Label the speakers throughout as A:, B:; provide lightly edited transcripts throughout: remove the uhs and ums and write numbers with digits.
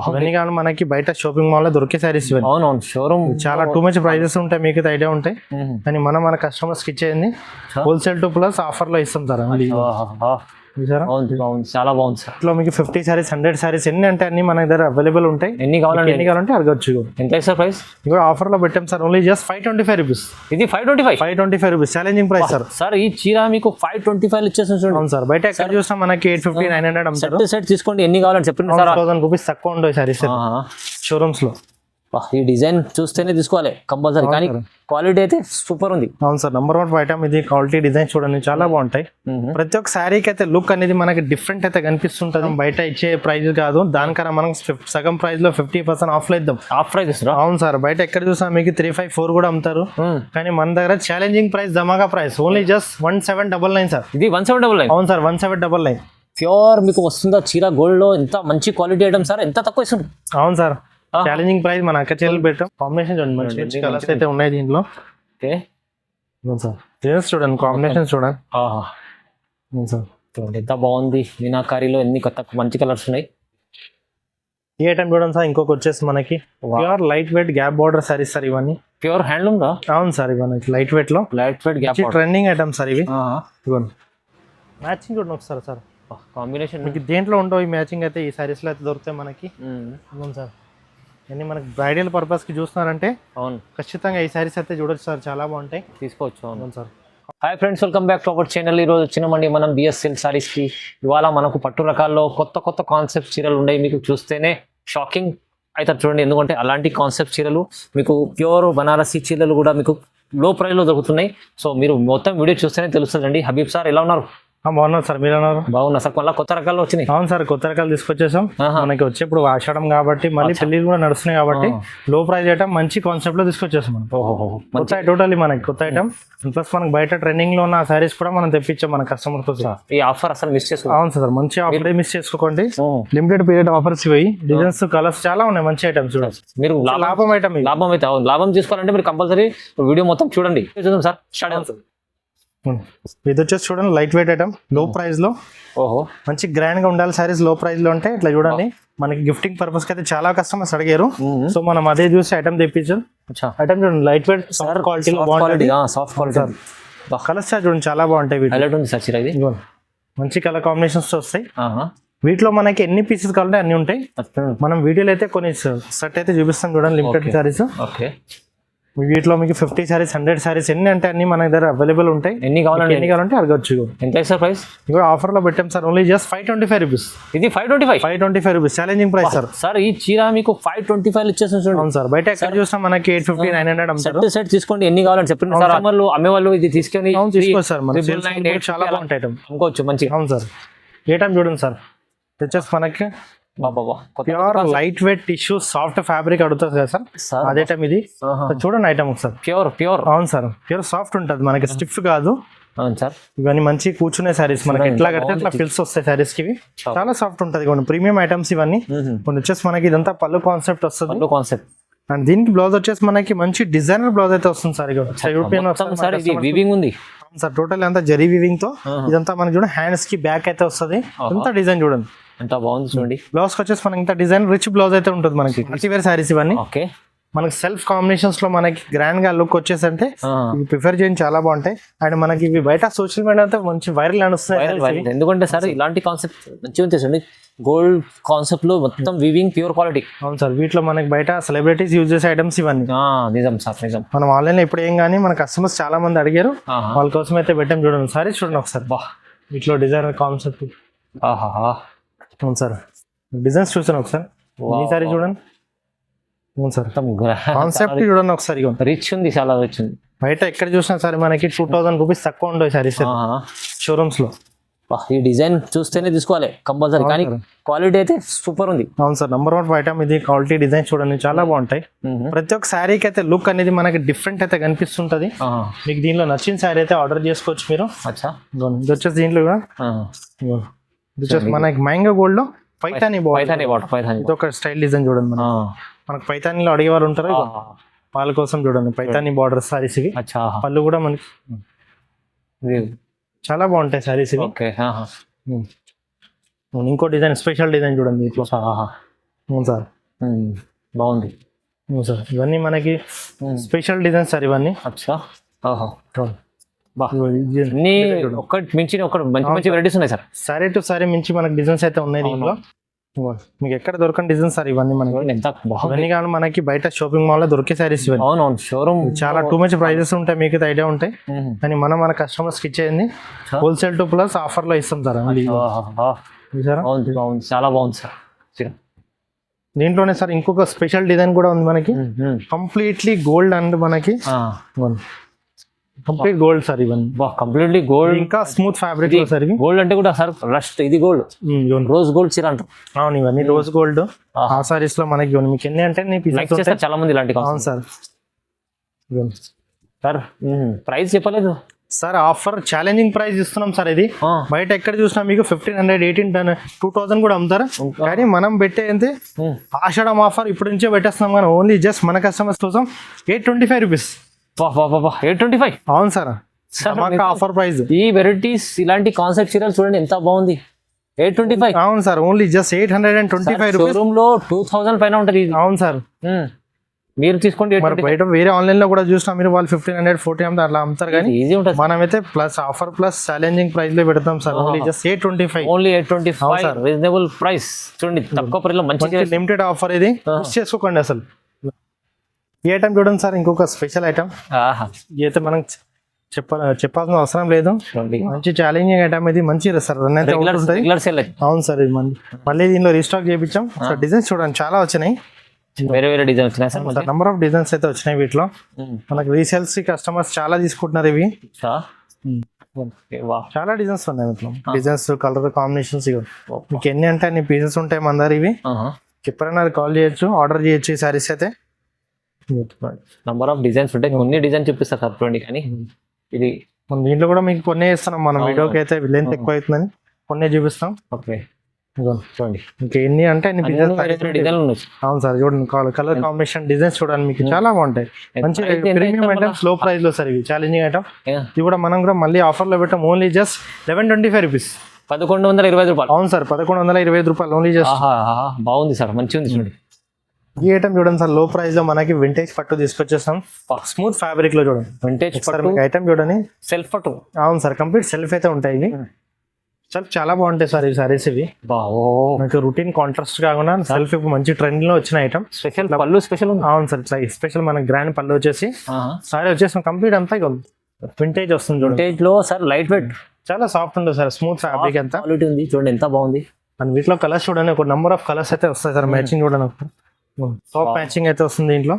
A: ఇవన్నీ కానీ మనకి బయట షాపింగ్ మాల్ లో దొరికే సారీస్ ఇవన్నీ.
B: అవునవును, షోరూమ్
A: చాలా టూ మచ్ ప్రైజెస్ ఉంటాయి, మీకు ఐడియా ఉంటాయి. కానీ మన కస్టమర్స్ కి ఇచ్చేది హోల్సేల్ టు ప్లస్ ఆఫర్ లో ఇస్తాం సార్.
B: చాలా బాగుంది సార్.
A: ఇట్లా మీకు 50 సారీస్ 100 సారీస్ ఎన్ని అంటే అన్ని మన దగ్గర అవైలబుల్ ఉంటాయి.
B: ఎన్ని కావాలంటే
A: అడగచ్చు.
B: ఎంత సార్ ప్రైస్?
A: ఇక ఆఫర్ లో పెట్టాం సార్, ఓన్లీ జస్ట్ 525 రూపీస్.
B: ఇది 525
A: rupees challenging price sir.
B: Sir ఈ చీర మీకు 525 ఇచ్చేస్తాం చూడండి.
A: అవును సార్, బయట ఎక్కడ చూసినా మనకి 850 900 అమ్ముతారు.
B: సెట్ తీసుకోండి, ఎన్ని కావాలని చెప్పండి.
A: 1000 రూపీస్ తక్కువ ఉండవు సారీస్ షోరూమ్స్ లో.
B: ఈ డిజైన్ చూస్తేనే తీసుకోవాలి కంపల్సరీ, కానీ క్వాలిటీ అయితే సూపర్ ఉంది.
A: అవును సార్, నెంబర్ 1 ఐటమ్ ఇది. క్వాలిటీ డిజైన్ చూడండి చాలా బాగుంటాయి. ప్రతి ఒక్క శారీకి అయితే లుక్ అనేది మనకి డిఫరెంట్ అయితే కనిపిస్తుంటది. బయట ఇచ్చే ప్రైస్ కాదు, దానికన్నా మనం సగం ప్రైస్ లో 50% ఆఫ్ లో ఇద్దాం.
B: Of price?
A: అవును సార్, బయట ఎక్కడ చూసా మీకు 354 కూడా అమ్ముతారు. కానీ మన దగ్గర ఛాలెంజింగ్ ప్రైస్, ధమాకా ప్రైస్, ఓన్లీ జస్ట్ 1799 సార్.
B: ఇది 1799?
A: అవును సార్, 1799
B: ప్యూర్ మీకు వస్తుందా చీర గోల్డ్ లో? ఎంత మంచి క్వాలిటీ ఐటమ్ సార్, ఎంత తక్కువ ఇస్తుంది.
A: అవును సార్, ఛాలెంజింగ్ ప్రైస్. మన అక్క చెల్లెలు పెట్టాం. కాంబినేషన్ చూడండి, మంచి కలర్స్ అయితే ఉన్నాయి దీంట్లో. ఓకే సార్, డిజైన్స్ చూడండి, కాంబినేషన్ చూడండి
B: సార్. ఎంత బాగుంది, మీనాకారీలో ఎన్ని కొత్త మంచి కలర్స్ ఉన్నాయి.
A: ఈ ఐటమ్ చూడండి సార్. ఇంకొక వచ్చేసి మనకి pure light weight gap border saris sir ఇవన్నీ.
B: ప్యూర్ హ్యాండ్లూమ్ రా?
A: అవును సార్, ఇవన్నీ లైట్ వెయిట్ లో
B: గ్యాప్
A: ట్రెండింగ్ ఐటమ్ సార్ ఇవి. ఇవన్నీ మ్యాచింగ్ చూడండి ఒకసారి సార్.
B: కాంబినేషన్
A: మీకు దేంట్లో ఉండవు ఈ మ్యాచింగ్ అయితే, ఈ సారీస్ లో అయితే దొరుకుతాయి మనకి. అవును సార్, అన్ని మనకి బ్రైడల్ పర్పస్ కి చూస్తున్నారంటే
B: అవును
A: ఖచ్చితంగా ఈ సారీస్ అయితే చూడొచ్చు సార్, చాలా బాగుంటాయి,
B: తీసుకోవచ్చు.
A: అవును sir.
B: Hi friends, welcome back to our channel. ఈరోజు వచ్చినామండి మనం బిఎస్ఎల్ సారీస్ కి. ఇవాళ మనకు పట్టు రకాల్లో కొత్త కాన్సెప్ట్ చీరలు ఉన్నాయి. మీకు చూస్తేనే షాకింగ్ అయితే చూడండి, ఎందుకంటే అలాంటి కాన్సెప్ట్ చీరలు మీకు ప్యూర్ బనారసీ చీరలు కూడా మీకు లో ప్రైస్ లో దొరుకుతున్నాయి. సో మీరు మొత్తం వీడియో చూస్తేనే తెలుస్తుందండి. హబీబ్ సార్ ఎలా ఉన్నారు?
A: బాగున్నారు సార్, మీరు ఉన్నారు?
B: బాగున్నా సార్. మళ్ళీ కొత్త రకాలు వచ్చినాయి.
A: అవును సార్, కొత్త రకాలు తీసుకొచ్చేసాం. మనకి వచ్చి ఇప్పుడు ఆషాఢం కాబట్టి మళ్ళీ పెళ్లిళ్ళు కూడా నడుస్తున్నాయి కాబట్టి లో ప్రైస్ ఐటమ్ మంచి కాన్సెప్ట్ లో తీసుకొచ్చేసాం. టోటల్లీ మనకి కొత్త ఐటమ్. ప్లస్ మనకి బయట ట్రెండింగ్ లో ఉన్న సారీస్ కూడా మనం తెప్పించాం మన కస్టమర్ తో.
B: ఈ ఆఫర్ అసలు మిస్ చేసుకోండి.
A: అవును సార్, మంచి ఆఫర్ మిస్ చేసుకోండి. లిమిటెడ్ పీరియడ్ ఆఫర్స్ ఇవి. డిజైన్స్ కలర్స్ చాలా ఉన్నాయి, మంచి ఐటమ్స్ చూడండి.
B: మీరు
A: లాభం ఐటమ్,
B: లాభం అయితే లాభం తీసుకోవాలంటే మీరు కంపల్సరీ వీడియో మొత్తం చూడండి. చూద్దాం సార్, స్టార్ట్ అవుతుంది.
A: ఇది వచ్చేసి చూడండి లైట్ వెయిట్ ఐటమ్, లో ప్రైస్ లో.
B: ఓహో,
A: మంచి గ్రాండ్ గా ఉండాలి సారీస్ లో ప్రైస్ లో అంటే ఇట్లా చూడండి. మనకి గిఫ్టింగ్ పర్పస్ కి అయితే చాలా కస్టమర్స్ అడిగారు, సో మనం అదే చూసి ఐటమ్ తెప్పించాం. ఐటమ్ చూడండి light weight, soft quality,
B: soft quality.
A: Colours చూడండి చాలా బాగుంటాయి. మంచి కలర్ కాంబినేషన్స్ వస్తాయి. వీటిలో మనకి ఎన్ని పీసెస్ కావాలంటే అన్ని ఉంటాయి. మనం వీడియోలో అయితే కొన్ని సెట్ అయితే చూపిస్తాం చూడండి, లిమిటెడ్ సారీస్.
B: ఓకే,
A: వీటిలో మీకు 50 సారీస్ 100 సారీస్ ఎన్ని అంటే అన్ని మన దగ్గర అవైలబుల్ ఉంటాయి.
B: ఎన్ని కావాలంటే
A: అడగచ్చు.
B: ఎంత సార్ ప్రైస్?
A: ఇక ఆఫర్ లో పెట్టాం సార్, ఓన్లీ జస్ట్ 525 రూపీస్.
B: ఇది 525
A: rupees challenging price sir.
B: Sir ఈ చీర మీకు 525 ఇచ్చేస్తాం చూడండి.
A: అవును సార్, బయట ఎక్కడ చూసినా మనకి 850 900 అమ్ముతారు.
B: సెట్ తీసుకోండి, ఎన్ని కావాలని చెప్పండి. అమ్మేవాళ్ళు ఇది తీసుకొని
A: తీసుకోవచ్చు సార్. చాలా బాగుంటాయి ఐటమ్,
B: అమ్ముకోవచ్చు మంచిగా.
A: అవును సార్, ఏ టైం చూడండి సార్. వచ్చేసి మనకి pure light weight tissue soft fabric అడుగుతుంది కదా సార్, అదే టైం ఇది. చూడండి ఐటమ్ ఒకసారి.
B: ప్యూర్
A: అవును సార్, ప్యూర్ సాఫ్ట్ ఉంటుంది మనకి, స్టిఫ్ కాదు.
B: అవును సార్,
A: ఇవన్నీ మంచి కూర్చునే సారీస్ మనకి ఎట్లా కడితే అట్లా ఫిల్స్ వస్తాయి సారీస్ కి. చాలా సాఫ్ట్ ఉంటుంది, కొన్ని ప్రీమియం ఐటమ్స్ ఇవన్నీ. కొన్ని వచ్చేసి మనకి ఇదంతా పళ్ళు కాన్సెప్ట్ వస్తుంది. అండ్ దీనికి బ్లౌజ్ వచ్చేసి మనకి మంచి డిజైనర్ బ్లౌజ్ అయితే వస్తుంది సార్. యూరోపియన్
B: ఉంది
A: సార్, టోటల్ అంతా జరీ వీవింగ్ తో. ఇదంతా మనకి చూడండి హ్యాండ్స్ కి బ్యాక్ అయితే వస్తుంది. అంతా డిజైన్ చూడండి
B: ఎంత బాగుంది చూడండి.
A: బ్లౌజ్ వచ్చేసి మనకి ఇంత డిజైన్ రిచ్ బ్లౌజ్ అయితే ఉంటుంది మనకి. మల్టీవేర్ సారీస్ ఇవన్నీ.
B: ఓకే,
A: మనకి సెల్ఫ్ కాంబినేషన్స్ లో మనకి గ్రాండ్ గా లుక్ వచ్చేసి అంటే ఇవి ప్రిఫర్ చేయని చాలా బాగుంటాయి. అండ్ మనకి ఇవి బయట సోషల్ మీడియా అంతా మంచి వైరల్ నడుస్తున్నాయి.
B: ఎందుకంటే సార్ ఇలాంటి కాన్సెప్ట్ మంచిగా ఉంటుంది. గోల్డ్ కాన్సెప్ట్ లో మొత్తం వీవింగ్ ప్యూర్ క్వాలిటీ.
A: అవును సార్, వీటిలో మనకి బయట సెలబ్రిటీస్ యూజ్ చేసే ఐటమ్స్ ఇవన్నీ.
B: నిజం సార్, నిజం.
A: మనం ఆన్లైన్ లో ఇప్పుడు ఏం కానీ మన కస్టమర్స్ చాలా మంది అడిగారు, వాళ్ళ కోసం అయితే పెట్టాం. చూడండి సారీ చూడండి ఒకసారి. వీటిలో డిజైనర్ కాన్సెప్ట్. అవును సార్, డిజైన్స్ చూసాను ఒకసారి. ఈ సారీ చూడండి. అవును సార్, కాన్సెప్ట్ చూడండి ఒకసారి.
B: రిచ్ ఉంది, చాలా రిచ్ ఉంది.
A: బయట ఎక్కడ చూసినా సరే మనకి 2000 రూపీస్ తక్కువ ఉండవు సారీస్ షోరూమ్స్ లో.
B: ఈ డిజైన్ చూస్తేనే తీసుకోవాలి కంపల్సరీ, కానీ క్వాలిటీ అయితే సూపర్ ఉంది.
A: అవును సార్, నెంబర్ 1 ఐటమ్ ఇది. క్వాలిటీ డిజైన్ చూడండి చాలా బాగుంటాయి. ప్రతి ఒక్క శారీకి అయితే లుక్ అనేది మనకి డిఫరెంట్ అయితే కనిపిస్తుంటది. మీకు దీనిలో నచ్చిన శారీ అయితే ఆర్డర్ చేసుకోవచ్చు మీరు. ఇది వచ్చేసి దీంట్లో కూడా ఇది వచ్చేసి మనకి మ్యాంగో గోల్డ్ లో పైతానీ బార్డర్. ఇది ఒక స్టైల్ డిజైన్ చూడండి. మనకి పైతానీలో అడిగే వాళ్ళు ఉంటారు, వాళ్ళ కోసం చూడండి పైతానీ బార్డర్ సారీస్ ఇవి. పళ్ళు కూడా మనకి చాలా బాగుంటాయి సారీస్ ఇవి. ఇంకో డిజైన్, స్పెషల్ డిజైన్ చూడండి. అవును సార్.
B: బాగుంది.
A: అవును సార్, ఇవన్నీ మనకి స్పెషల్ డిజైన్స్ సార్ ఇవన్నీ.
B: అచ్చా. ఓహో. బా,
A: ఇది
B: అన్ని ఒకటి మించి ఒకటి మంచి మంచి వెరైటీస్ ఉన్నాయి సార్.
A: సారీ టు సారీ మించి మనకి డిజైన్స్ అయితే ఉన్నాయి దీంట్లో. మీకు ఎక్కడ దొరకని డిజైన్స్ సార్ ఇవన్నీ మనకి.
B: ఎంత బాగుంది.
A: ఇవన్నీ కానీ మనకి బయట షాపింగ్ మాల్ లో దొరికే సారీస్ ఇవన్నీ.
B: అవునవును, షోరూమ్
A: చాలా టూ మచ్ ప్రైజెస్ ఉంటాయి, మీకు ఐడియా ఉంటాయి. కానీ మన కస్టమర్స్ కి ఇచ్చేది హోల్సేల్ టు ప్లస్ ఆఫర్ లో ఇస్తాం సార్.
B: బాగుంది బాగుంది, చాలా బాగుంది సార్.
A: దీంట్లోనే సార్ ఇంకొక స్పెషల్ డిజైన్ కూడా ఉంది మనకి, కంప్లీట్లీ గోల్డ్ అండ్ మనకి కంప్లీట్ గోల్డ్ సార్ ఇవన్నీ.
B: కంప్లీట్లీ గోల్డ్,
A: ఇంకా స్మూత్ ఫ్యాబ్రిక్ లో సార్ ఇవి.
B: గోల్డ్ అంటే కూడా సార్ రస్ట్, ఇది గోల్డ్, రోజ్ గోల్డ్ చీర అంటారు.
A: అవును, ఇవన్నీ రోజ్ గోల్డ్ ఆ సారీస్ లో మనకి మీకు ఎన్ని అంటే
B: చాలా మంది ఇలాంటి.
A: అవును సార్.
B: సార్ ప్రైస్ చెప్పలేదు
A: సార్, ఆఫర్ ఛాలెంజింగ్ ప్రైస్ ఇస్తున్నాం సార్. ఇది బయట ఎక్కడ చూసినా మీకు 1500, 1800, 2000 కూడా అమ్ముతారు. కానీ మనం పెట్టేది ఆషాఢం ఆఫర్ ఇప్పుడు నుంచే పెట్టేస్తున్నాం. కానీ ఓన్లీ జస్ట్ మన కస్టమర్స్ కోసం 825 రూపీస్.
B: 825.
A: అవును సార్, ఆఫర్ ప్రైస్.
B: ఈ వెరైటీస్ ఇలాంటి కాన్సెప్ట్ చీరలు చూడండి ఎంత బాగుంది. 825.
A: అవును sir, only just 825 rupees.
B: Room లో 2000 పైన ఉంటది.
A: అవును సార్,
B: మీరు తీసుకోండి.
A: బయట వేరే ఆన్లైన్ లో కూడా చూసినా మీరు వాళ్ళు 1500, 1400 అట్లా అమ్ముతారు. కానీ
B: ఈజీ ఉంటుంది.
A: మనమైతే plus offer plus challenging price లో పెడతాం sir. Only just 825.
B: Only 825 reasonable price. చూడండి తక్కువ ప్రైస్ లో మంచి
A: లిమిటెడ్ ఆఫర్. ఇది మిస్ చేసుకోకండి అసలు. ఈ ఐటమ్ చూడండి సార్, ఇంకొక స్పెషల్ ఐటమ్. అయితే మనం చెప్పాల్సిన అవసరం లేదు. మంచి ఛాలెంజింగ్ ఐటమ్ ఇది. మంచి సార్ రన్ అయితే ఉంటుంది. అవును సార్, ఇది మళ్ళీ దీనిలో రీస్టాక్ చేయించాం సార్. డిజైన్స్ చూడండి చాలా వచ్చినాయి,
B: వేరే వేరే డిజైన్స్ వచ్చినాయి సార్.
A: నెంబర్ ఆఫ్ డిజైన్స్ అయితే వచ్చినాయి వీటిలో. మనకి రీసేల్స్ కస్టమర్స్ చాలా తీసుకుంటున్నారు ఇవి. చాలా డిజైన్స్ ఉన్నాయి వీటిలో. డిజైన్స్, కలర్ కాంబినేషన్స్ మీకు ఎన్ని అంటే అన్ని పీసెస్ ఉంటాయి మన దగ్గర. ఇవి ఎప్పుడైనా కాల్ చేయొచ్చు, ఆర్డర్ చేయొచ్చు. ఈ సారీస్ అయితే
B: నంబర్ ఆఫ్ డిజైన్స్ ఉంటాయి. కొన్ని డిజైన్ చూపిస్తారు సార్ చూడండి. కానీ ఇది
A: దీంట్లో కూడా మీకు కొన్ని ఇస్తున్నాం మనం. వీడియోకి అయితే లెంత్ ఎక్కువ అవుతుందని కొన్ని చూపిస్తాం.
B: ఓకే,
A: చూడండి ఇంకా ఎన్ని అంటే అన్ని
B: డిజైన్లు ఉన్నాయి.
A: అవును సార్, చూడండి కలర్ కాంబినేషన్ డిజైన్స్ చూడండి మీకు చాలా బాగుంటాయి. మంచి ప్రీమియం ఐటమ్స్ లో ప్రైస్ లో సార్. ఇవి ఛాలెంజింగ్ ఐటమ్. ఇది కూడా మనం కూడా మళ్ళీ ఆఫర్ లో పెట్టాం. Only just 1125 rupees.
B: 1125 రూపాయలు.
A: అవును సార్, 1125 రూపాయలు ఓన్లీ జస్ట్.
B: బాగుంది సార్, మంచిగా ఉంది చూడండి.
A: ఈ ఐటమ్ చూడండి సార్, లో ప్రైస్ లో మనకి వింటేజ్ పట్టు తీసుకొచ్చేస్తాం. స్మూత్ ఫ్యాబ్రిక్ లో చూడండి.
B: వింటేజ్ పట్టు
A: ఐటమ్ చూడండి,
B: సెల్ఫ్ పట్టు.
A: అవును సార్, కంప్లీట్ సెల్ఫ్ అయితే ఉంటాయి. ఇవి చాలా బాగుంటాయి సార్ ఈ సారీస్. ఇవి మనకి రొటీన్ కాంట్రాస్ట్ కాకుండా సెల్ఫ్ ఇప్పుడు మంచి ట్రెండ్ లో వచ్చిన ఐటమ్.
B: స్పెషల్ పళ్ళు స్పెషల్.
A: అవును సార్, ఇట్లా స్పెషల్ మనకి గ్రాండ్ పళ్ళు వచ్చేసి సారీ వచ్చేసి కంప్లీట్ అంతా వింటేజ్ వస్తుంది.
B: వింటేజ్ లో సార్ లైట్ వెయిట్,
A: చాలా సాఫ్ట్ ఉంటుంది సార్. స్మూత్ ఫ్యాబ్రిక్ అంతా
B: క్వాలిటీ ఉంది. చూడండి ఎంత బాగుంది.
A: అండ్ వీటిలో కలర్స్ చూడండి, ఒక నెంబర్ ఆఫ్ కలర్స్ అయితే వస్తాయి సార్. మ్యాచింగ్ చూడండి, టాప్ మ్యాచింగ్ అయితే వస్తుంది దీంట్లో.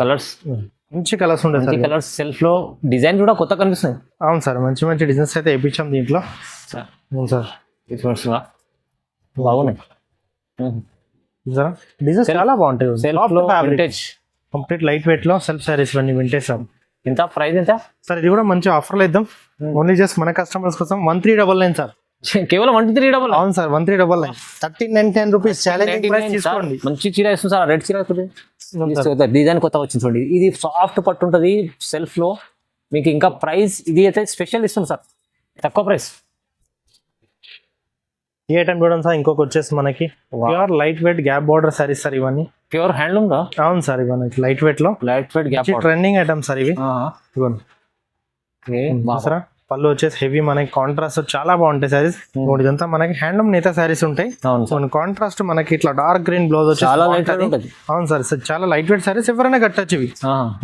B: కలర్స్
A: మంచి కలర్స్ ఉంటాయి సార్.
B: కలర్స్ సెల్ఫ్ లో డిజైన్ కూడా కొత్త కనిపిస్తుంది.
A: అవును సార్, మంచి మంచి డిజైన్స్ అయితే వేయించాం దీంట్లో. అవును సార్,
B: బాగున్నాయి
A: డిజైన్స్ చాలా బాగుంటాయి.
B: వింటేజ్
A: కంప్లీట్ లైట్ వెయిట్ లో సెల్ఫ్ సారీస్ ఇవన్నీ వింటేజ్ సార్.
B: ఎంత ప్రైస్ ఎంత
A: సార్? ఇది కూడా మంచి ఆఫర్లో ఇద్దాం. ఓన్లీ జస్ట్ మన కస్టమర్స్ కోసం 1399 సార్.
B: కేవలం 1399.
A: అవును సార్, 1399. 1399 రూపీస్ ఛాలెంజింగ్ ప్రైస్ తీసుకోండి.
B: మంచి చీర ఇస్తుంది సార్. రెడ్ చీర డిజైన్ కొత్తగా వచ్చింది చూడండి. ఇది సాఫ్ట్ పట్టు ఉంటుంది సెల్ఫ్ లో మీకు. ఇంకా ప్రైస్ ఇది అయితే స్పెషల్ ఇస్తుంది సార్, తక్కువ ప్రైస్.
A: ఈ ఐటమ్ చూడండి సార్, ఇంకొక వచ్చేసి మనకి pure light weight gap border saris sir. ఇవన్నీ
B: ప్యూర్ హ్యాండ్లూమ్ గా.
A: అవును సార్, ఇవన్నీ లైట్ వెయిట్ లో
B: light weight gap
A: trending item sir ఇవి. సరే, పళ్ళు వచ్చేసి హెవీ మనకి కాంట్రాస్ట్ చాలా బాగుంటాయి సారీస్. ఇదంతా మనకి హ్యాండ్లూమ్ నేత సారీస్ ఉంటాయి. కాంట్రాస్ట్ మనకి ఇట్లా డార్క్ గ్రీన్ బ్లౌజ్ వచ్చి. అవును సార్, చాలా లైట్ వెయిట్ సారీస్. ఎవరైనా కట్టచ్చు ఇవి.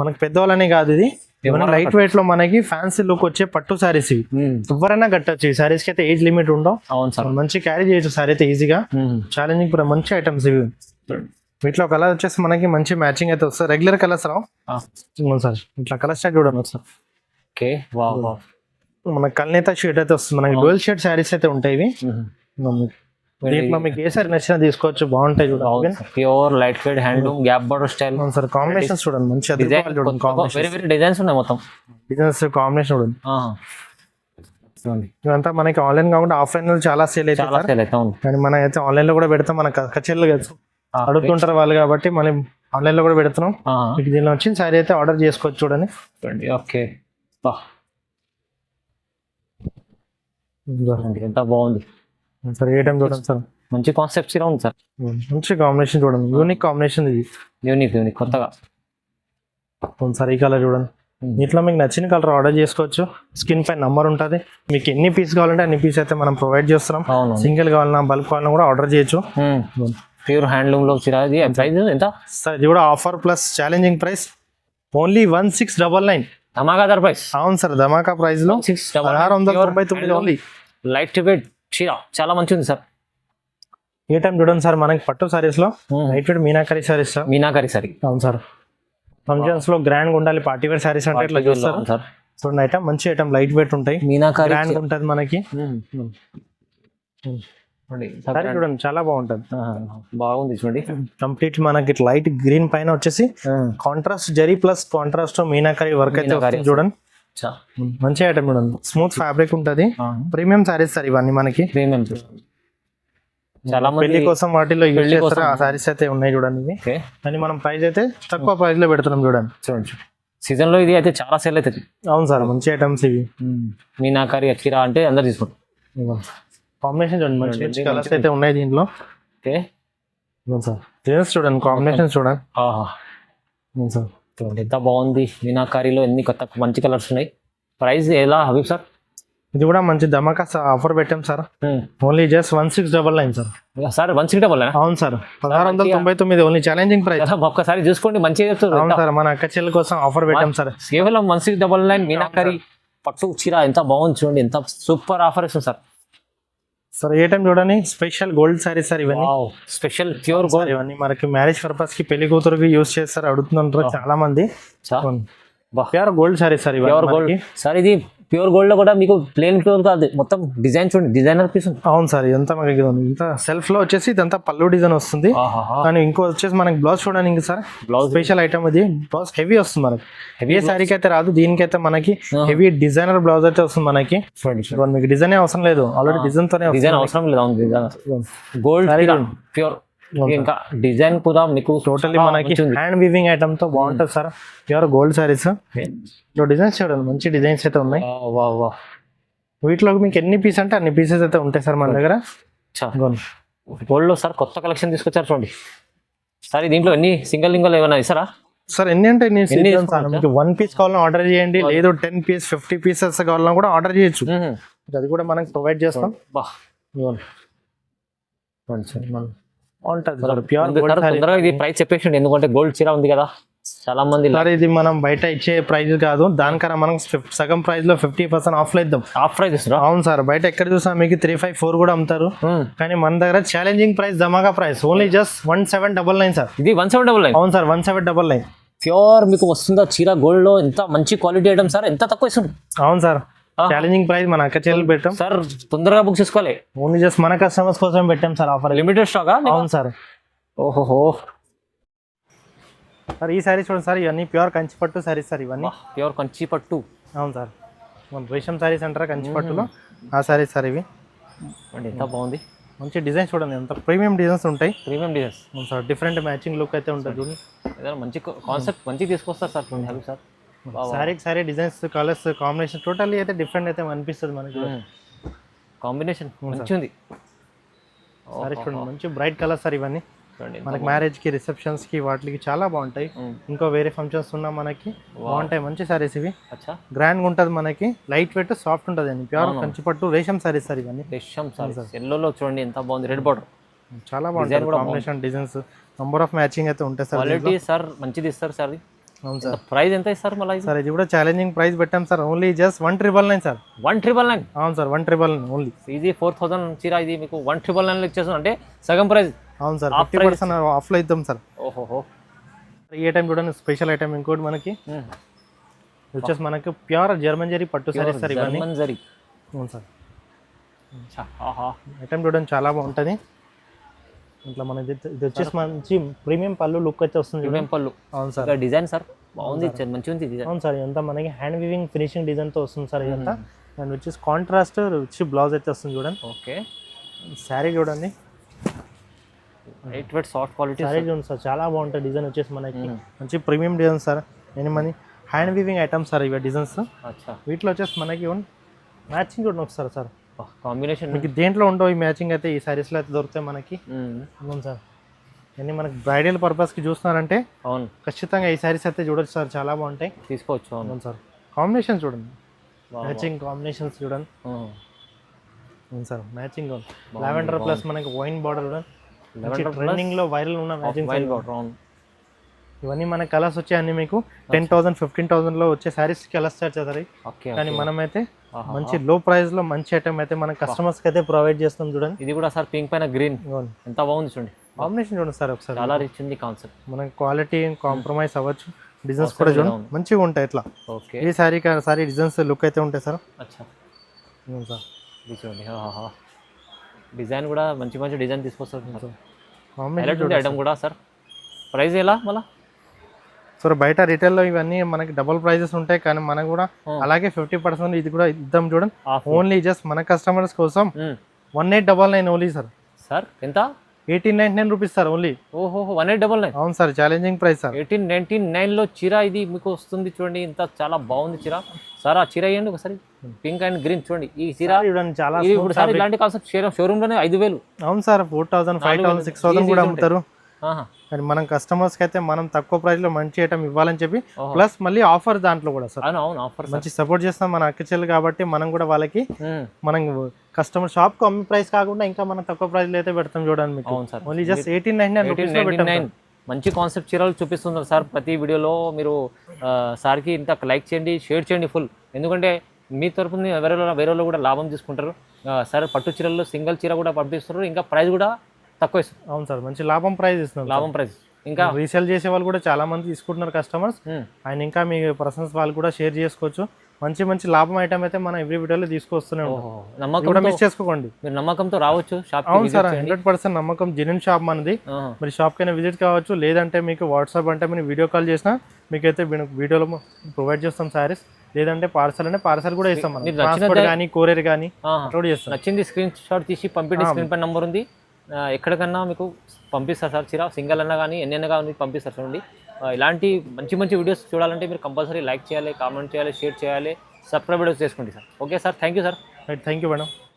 A: మనకి పెద్దవాళ్ళనే కాదు, ఇది లైట్ వెయిట్ లో మనకి ఫ్యాన్సీ లుక్ వచ్చే పట్టు సారీస్. ఇవి ఎవరైనా కట్టచ్చు. ఈ సారీస్ కి అయితే ఏజ్ లిమిట్ ఉండవు.
B: అవును సార్,
A: మంచి క్యారీ చేయొచ్చు సారీ అయితే ఈజీగా. ఛాలెంజింగ్ కూడా మంచి ఐటమ్స్ ఇవి. వీటిలో కలర్ వచ్చేసి మనకి మంచి మ్యాచింగ్ అయితే వస్తుంది. రెగ్యులర్ కలర్స్ రావు సార్. ఇట్లా కలర్ స్టాక్ చూడండి సార్.
B: ఓకే,
A: మనకి కల్నేత షేడ్ అయితే వస్తుంది. మనకి డ్యూయల్ షేడ్ శారీస్ అయితే ఉంటాయి ఇవి. దీంట్లో మీకు ఏ సారీ నచ్చినా తీసుకోవచ్చు, బాగుంటాయి చూడండి.
B: Pure light weight handloom gap border style.
A: Sir, combinations చూడండి మంచి
B: వేరే వేరే డిజైన్స్ ఉన్నాయి. మొత్తం
A: డిజైన్స్ కాంబినేషన్ చూడండి. ఇదంతా మనకి ఆన్లైన్ కాకుండా ఆఫ్లైన్ లో చాలా సేల్ అయితే, కానీ మనం అయితే ఆన్లైన్ లో కూడా పెడతాం. మన కచేరీలు అడుగుతుంటారు వాళ్ళు, కాబట్టి మనం ఆన్లైన్ లో కూడా పెడుతున్నాం. మీకు దీనిలో వచ్చిన సారీ అయితే ఆర్డర్ చేసుకోవచ్చు చూడండి.
B: ఓకే, ఎంత బాగుంది
A: సార్. ఏ టైం చూడండి సార్,
B: మంచి కాన్సెప్ట్ చీర ఉంది సార్.
A: మంచి కాంబినేషన్ చూడండి, యూనిక్ కాంబినేషన్ ఇది.
B: యూనిక్ కొత్తగా.
A: సార్ ఈ కలర్ చూడండి, ఇట్లా మీకు నచ్చిన కలర్ ఆర్డర్ చేసుకోవచ్చు. స్క్రీన్ పై నంబర్ ఉంటుంది, మీకు ఎన్ని పీస్ కావాలంటే అన్ని పీస్ అయితే మనం ప్రొవైడ్ చేస్తున్నాం. సింగిల్ కావాలన్నా బల్క్ కావాలన్నా కూడా ఆర్డర్ చేయొచ్చు.
B: ప్యూర్ హ్యాండ్లూమ్ లో చీర. ఇది ప్రైస్ ఎంత
A: సార్? ఇది కూడా offer plus challenging price, only 1699.
B: ధమాకా ధర ప్రైస్.
A: అవును సార్, ధమాకా ప్రైస్ లో 1699 ఓన్లీ.
B: లైట్ వెయిట్ చీర చాలా మంచిగా ఉంది సార్.
A: ఏ టైం చూడండి సార్, మనకి పట్టు సారీస్ లో light weight meenakari saris sir.
B: Meenakari sorry.
A: అవును సార్, ఫంక్షన్స్ లో గ్రాండ్ ఉండాలి, పార్టీ వేర్ సారీస్ అంటే ఇట్లా చూస్తారు
B: సార్.
A: చూడండి ఐటమ్ మంచి ఐటమ్, లైట్ వెయిట్ ఉంటాయి,
B: మీనాకరీ
A: గ్రాండ్ ఉంటుంది మనకి. సారీ చూడండి చాలా బాగుంటుంది,
B: బాగుంది చూడండి.
A: కంప్లీట్ మనకి లైట్ గ్రీన్ పైన వచ్చేసి contrast zari plus contrast meenakari work అయితే వస్తుంది చూడండి. మంచి ఐటమ్ చూడండి, స్మూత్ ఫ్యాబ్రిక్ ఉంటుంది, ప్రీమియం సారీస్ సార్ ఇవన్నీ మనకి.
B: ప్రీమియం చాలా
A: పెళ్లి కోసం వాటిలో యూజ్ చేస్తారు ఆ సారీస్ అయితే ఉన్నాయి చూడండి ఇవి. కానీ మనం ప్రైస్ అయితే తక్కువ ప్రైస్ లో పెడుతున్నాం చూడండి.
B: చూడండి సీజన్ లో ఇది అయితే చాలా సేల్ అవుతుంది.
A: అవును సార్, మంచి ఐటమ్స్ ఇవి.
B: మీనాకరీ అఖీరా అంటే అందరు తీసుకుంటారు.
A: కాంబినేషన్ చూడండి, మంచి మంచి కలర్స్ అయితే ఉన్నాయి దీంట్లో.
B: ఓకే
A: సార్ డిజైన్స్ చూడండి, కాంబినేషన్ చూడండి. సార్
B: చూడండి ఎంత బాగుంది, మీనాకారీలో ఎన్ని కొత్త మంచి కలర్స్ ఉన్నాయి. ప్రైస్ ఎలా హబీబ్ సార్?
A: ఇది కూడా మంచి ధమాకా ఆఫర్ పెట్టాం sir, only just 1699 sir.
B: Sir 1699?
A: అవును సార్, 1699 ఓన్లీ, ఛాలెంజింగ్ ప్రైస్.
B: ఒక్కసారి చూసుకోండి మంచిగా చెప్తారు.
A: అవును సార్, మన అక్క చెల్లి కోసం ఆఫర్ పెట్టాం సార్,
B: కేవలం 1699 మీనాకారీ పట్టు చీర. ఎంత బాగుంది చూడండి, ఎంత సూపర్ ఆఫర్ ఇస్తుంది సార్.
A: సార్ ఏ టైం చూడండి, స్పెషల్ గోల్డ్ సారీస్ సార్ ఇవన్నీ.
B: స్పెషల్ ప్యూర్ గోల్డ్
A: ఇవన్నీ మనకి మ్యారేజ్ పర్పస్ కి, పెళ్లి కూతురుకి యూజ్ చేస్తారు అడుగుతుంటారు చాలా మంది. Pure gold saris sir, pure gold
B: sir. ఇది ప్యూర్ గోల్డ్ లో కూడా మీకు ప్లేన్ ప్యూర్ కాదు, మొత్తం డిజైన్ చూడండి, డిజైనర్ పీస్.
A: అవును సార్, ఇదంతా మనకి ఇంత సెల్ఫ్ లో వచ్చేసి ఇదంతా పల్లు డిజైన్ వస్తుంది. కానీ ఇంకో వచ్చేసి మనకి బ్లౌజ్ చూడండి ఇంకా సార్, బ్లౌజ్ స్పెషల్ ఐటమ్ ఇది. బ్లౌజ్ హెవీ వస్తుంది మనకి, హెవీ సారీకి అయితే రాదు, దీనికైతే మనకి హెవీ డిజైనర్ బ్లౌజ్ అయితే వస్తుంది మనకి. మీకు డిజైన్ అవసరం లేదు, ఆల్రెడీ డిజైన్ తోనే
B: డిజైన్ అవసరం లేదు. గోల్డ్ ప్యూర్, ఇంకా డిజైన్ కూడా మీకు
A: టోటల్లీ మనకి హ్యాండ్ వీవింగ్ ఐటమ్ తో బాగుంటుంది sir. Pure gold saris designs చూడండి, మంచి డిజైన్స్ అయితే ఉన్నాయి. వీటిలో మీకు ఎన్ని పీస్ అంటే అన్ని పీసెస్ అయితే ఉంటాయి సార్ మన దగ్గర.
B: గోల్డ్ లో సార్ కొత్త కలెక్షన్ తీసుకొచ్చారు చూడండి సార్. దీంట్లో ఎన్ని సింగిల్ ఏమైనా ఇస్తారా
A: సార్? ఎన్ని అంటే మీకు 1 పీస్ కావాలన్నా ఆర్డర్ చేయండి, లేదు 10 పీస్ 50 పీసెస్ కావాలన్నా కూడా ఆర్డర్ చేయొచ్చు, అది కూడా మనకి ప్రొవైడ్ చేస్తాం.
B: తొందరగా ఇది ప్రైస్ చెప్పేసి, ఎందుకంటే గోల్డ్ చీర ఉంది కదా చాలా మంది.
A: ఇది మనం బయట ఇచ్చే ప్రైస్ కాదు, దానికన్నా మనం సగం ప్రైస్ లో 50% ఆఫ్ లో ఇద్దాం.
B: ఆఫ్ ప్రైస్ ఇస్తారా?
A: అవును సార్, బయట ఎక్కడ చూసా మీకు 354 కూడా అమ్ముతారు, కానీ మన దగ్గర ఛాలెంజింగ్ ప్రైస్, ధమాకా ప్రైస్, ఓన్లీ జస్ట్ 1799 సార్.
B: ఇది 1799?
A: అవును సార్, 1799
B: ప్యూర్ మీకు వస్తుందా చీర గోల్డ్ లో? ఎంత మంచి క్వాలిటీ ఐటమ్ సార్, ఎంత తక్కువ ఇస్తుంది.
A: అవును సార్, ఛాలెంజింగ్ ప్రైస్, మన అక్క చెల్లెలు పెట్టాం
B: సార్. తొందరగా బుక్ చేసుకోవాలి,
A: ఓన్లీ జస్ట్ మన కస్టమర్స్ కోసం పెట్టాం సార్ ఆఫర్,
B: లిమిటెడ్ స్టాక్.
A: అవును సార్.
B: ఓహో
A: సార్ ఈ సారీస్ చూడండి సార్, ఇవన్నీ ప్యూర్ కంచి పట్టు సారీస్ సార్, ఇవన్నీ
B: ప్యూర్ కంచి పట్టు.
A: అవును సార్, రేషం సారీస్ అంటారా కంచి పట్టులో, ఆ సారీస్ సార్ ఇవి.
B: ఎంత బాగుంది,
A: మంచి డిజైన్స్ చూడండి, ఎంత ప్రీమియం డిజైన్స్ ఉంటాయి.
B: Premium designs.
A: అవును సార్, డిఫరెంట్ మ్యాచింగ్ లుక్ అయితే ఉంటుంది చూడండి.
B: ఏదైనా మంచి కాన్సెప్ట్ మంచిగా తీసుకొస్తారు సార్ చూడండి sir.
A: Sorry designs, colours combination totally అయితే డిఫరెంట్ అయితే అనిపిస్తుంది మనకి.
B: కాంబినేషన్ మంచి ఉంది
A: సారీ చూడండి, మంచి బ్రైట్ కలర్స్ సార్ ఇవన్నీ. మనకి మ్యారేజ్ కి, రిసెప్షన్స్ కి, వాటికి చాలా బాగుంటాయి. ఇంకో వేరే ఫంక్షన్స్ ఉన్నా మనకి బాగుంటాయి మంచి సారీస్ ఇవి. గ్రాండ్ గా ఉంటది మనకి, లైట్ వెయిట్, సాఫ్ట్ ఉంటది అండి. ప్యూర్ కంచి పట్టు రేషం సారీస్ సార్ ఇవన్నీ.
B: రేషం సారీస్ ఎల్లోలో చూడండి ఎంత బాగుంది, రెడ్ బార్డర్
A: చాలా బాగుంది. Combination designs, number of matching అయితే ఉంటాయి సార్.
B: క్వాలిటీ సార్ మంచిది ఇస్తారు సార్.
A: అవును సార్.
B: ప్రైస్ ఎంత ఇస్తారు మళ్ళీ
A: సార్? ఇది కూడా ఛాలెంజింగ్ ప్రైస్ పెట్టాం సార్, ఓన్లీ జస్ట్ 1999 సార్.
B: 1999?
A: అవును సార్, 1999 ఓన్లీ.
B: ఇది 4000 చీర, ఇది మీకు 1999 ఇచ్చేస్తాం అంటే సగం ప్రైస్.
A: అవును సార్, 50% ఆఫ్ లో ఇద్దాం సార్.
B: ఓహో
A: ఈ ఐటమ్ చూడండి, స్పెషల్ ఐటమ్ ఇంకోటి మనకి వచ్చేసి మనకి ప్యూర్ జర్మన్ జరీ పట్టు సారీస్ సార్ ఇవన్నీ. అవును సార్, ఐటమ్ చూడండి చాలా బాగుంటుంది. ఇట్లా మనకి ఇది వచ్చేసి మంచి ప్రీమియం పళ్ళు లుక్ అయితే వస్తుంది.
B: ప్రీమియం పళ్ళు.
A: అవును సార్,
B: డిజైన్ సార్ బాగుంది, మంచిగా ఉంది డిజైన్.
A: అవును సార్, ఇదంతా మనకి హ్యాండ్ వీవింగ్ ఫినిషింగ్ డిజైన్ తో వస్తుంది సార్ ఇదంతా. అండ్ వచ్చేసి కాంట్రాస్ట్ వచ్చి బ్లౌజ్ అయితే వస్తుంది చూడండి.
B: ఓకే,
A: శారీ చూడండి,
B: light weight soft quality
A: sari చూడండి సార్, చాలా బాగుంటుంది. డిజైన్ వచ్చేసి మనకి మంచి ప్రీమియం డిజైన్ సార్. ఎనిమిది హ్యాండ్ వీవింగ్ ఐటమ్స్ సార్ ఇవి డిజైన్స్. వీటిలో వచ్చేసి మనకి మ్యాచింగ్ చూడండి ఒకసారి సార్,
B: కాంబినేషన్
A: మీకు దేంట్లో ఉండవు ఈ మ్యాచింగ్ అయితే ఈ సారీస్లో అయితే దొరుకుతాయి మనకి. అవును సార్, ఇవన్నీ మనకి బ్రైడల్ పర్పస్కి చూస్తున్నారంటే
B: అవును
A: ఖచ్చితంగా ఈ సారీస్ అయితే చూడొచ్చు సార్, చాలా బాగుంటాయి.
B: తీసుకోవచ్చు. అవును
A: అవును సార్, కాంబినేషన్ చూడండి, మ్యాచింగ్ కాంబినేషన్స్ చూడండి. అవును సార్, మ్యాచింగ్ లావెండర్ ప్లస్ మనకి వైన్ బార్డర్ చూడండి, ట్రెండింగ్ లో వైరల్ ఉన్న మ్యాచింగ్. ఇవన్నీ మన కలర్స్ వచ్చాయి అన్ని మీకు 10,000 15,000 లో వచ్చే సారీస్ కలర్స్ చార్జ్ అవుతాయి. కానీ మనమైతే మంచి లో ప్రైస్ లో మంచి ఐటమ్ అయితే మన కస్టమర్స్ కి అయితే ప్రొవైడ్ చేస్తాం చూడండి.
B: ఇది కూడా సార్ పింక్ పైన గ్రీన్ ఎంత బాగుంది చూడండి,
A: కాంబినేషన్ చూడండి సార్ ఒకసారి,
B: చాలా రిచ్ ఉంది కాన్సెప్ట్.
A: మనకి క్వాలిటీ కాంప్రమైజ్ అవ్వచ్చు, డిజైన్స్ కూడా చూడండి మంచిగా ఉంటాయి. ఇట్లా
B: ఓకే
A: ఈ సారీ డిజైన్స్ లుక్ అయితే ఉంటాయి సార్.
B: అచ్చా
A: అవును సార్,
B: ఇది చూడండి, డిజైన్ కూడా మంచి మంచి డిజైన్ తీసుకొస్తారు.
A: కాంబినేషన్
B: ఐటమ్ కూడా సార్, ప్రైస్ ఎలా మళ్ళీ?
A: సో బయట రీటైల్లో ఇవన్నీ మనకి డబుల్ ప్రైజెస్ ఉంటాయి, కానీ మనకు కూడా అలాగే 50% ఇది కూడా ఇద్దాం చూడండి. ఓన్లీ జస్ట్ మన కస్టమర్స్ కోసం 1899 ఓన్లీ సార్.
B: సార్ ఎంత?
A: 1899 రూపీస్ సార్ ఓన్లీ.
B: ఓహో 1899.
A: అవును సార్, ఛాలెంజింగ్ ప్రైస్ సార్.
B: 1899 లో చీర ఇది మీకు వస్తుంది చూడండి, ఇంత చాలా బాగుంది చీర. సార్ ఆ చీర వేయండి ఒకసారి, పింక్ అండ్ గ్రీన్ చూడండి. ఈ చీర
A: చూడండి చాలా
B: ఇప్పుడు సార్ ఇలాంటి కాన్సెప్ట్ షోరూమ్ లోనే 5,000.
A: అవును సార్, 4,000 5,000 6,000 కూడా అమ్ముతారు. కానీ మనం కస్టమర్స్ కి అయితే మనం తక్కువ ప్రైస్ లో మంచి ఐటమ్ ఇవ్వాలని చెప్పి, ప్లస్ మళ్ళీ ఆఫర్ దాంట్లో కూడా సార్
B: అవును ఆఫర్
A: మంచి సపోర్ట్ చేస్తాం మన అక్కచెల్లి కాబట్టి మనం కూడా వాళ్ళకి మనం కస్టమర్ షాప్ కు అమ్మే ప్రైస్ కాకుండా ఇంకా మనం తక్కువ ప్రైస్ లో అయితే పెడతాం చూడండి మీకు. ఓన్లీ జస్ట్ 1899
B: మంచి కాన్సెప్ట్ చీరలు చూపిస్తున్నారు సార్ ప్రతి వీడియోలో. మీరు సార్కి ఇంత లైక్ చేయండి, షేర్ చేయండి ఫుల్, ఎందుకంటే మీ తరపున వేరే కూడా లాభం తీసుకుంటారు. సార్ పట్టు చీరల్లో సింగిల్ చీర కూడా పంపిస్తున్నారు, ఇంకా ప్రైస్ కూడా తక్కువ ఇస్తారు.
A: అవును సార్, మంచి లాభం ప్రైస్ ఇస్తున్నాం.
B: లాభం ప్రైస్ ఇంకా
A: రీసేల్ చేసే వాళ్ళు కూడా చాలా మంది తీసుకుంటున్నారు కస్టమర్స్. అండ్ ఇంకా మీ పర్సన్స్ వాళ్ళు కూడా షేర్ చేసుకోవచ్చు. మంచి మంచి లాభం ఐటమ్ అయితే మనం ఎవ్రీ వీడియోలో తీసుకొస్తూనే ఉంటాం, కూడా మిస్ చేసుకోండి.
B: మీరు నమ్మకంతో రావచ్చు షాప్.
A: అవును సార్, 100% నమ్మకం, జెన్యూన్ షాప్ మనది. మరి షాప్ కైనా విజిట్ కావచ్చు, లేదంటే మీకు వాట్సాప్ అంటే మీరు వీడియో కాల్ చేసినా మీకైతే వీడియోలో ప్రొవైడ్ చేస్తాం సారీస్. లేదంటే పార్సల్ కూడా ఇస్తాం, ట్రాన్స్పోర్ట్ కానీ కొరియర్ కానీ కూడా చేస్తాం.
B: నచ్చింది స్క్రీన్ షాట్ తీసి పంపిండి, స్క్రీన్ పై నంబర్ ఉంది, ఎక్కడికన్నా మీకు పంపిస్తారు సార్. చీర సింగల్ అన్నా కానీ ఎన్ని అన్నా కానీ పంపిస్తారు చూడండి. ఇలాంటి మంచి మంచి వీడియోస్ చూడాలంటే మీరు కంపల్సరీ లైక్ చేయాలి, కామెంట్ చేయాలి, షేర్ చేయాలి, సబ్స్క్రైబ్ చేసుకోండి sir. Okay sir, thank you sir.
A: Thank you madam.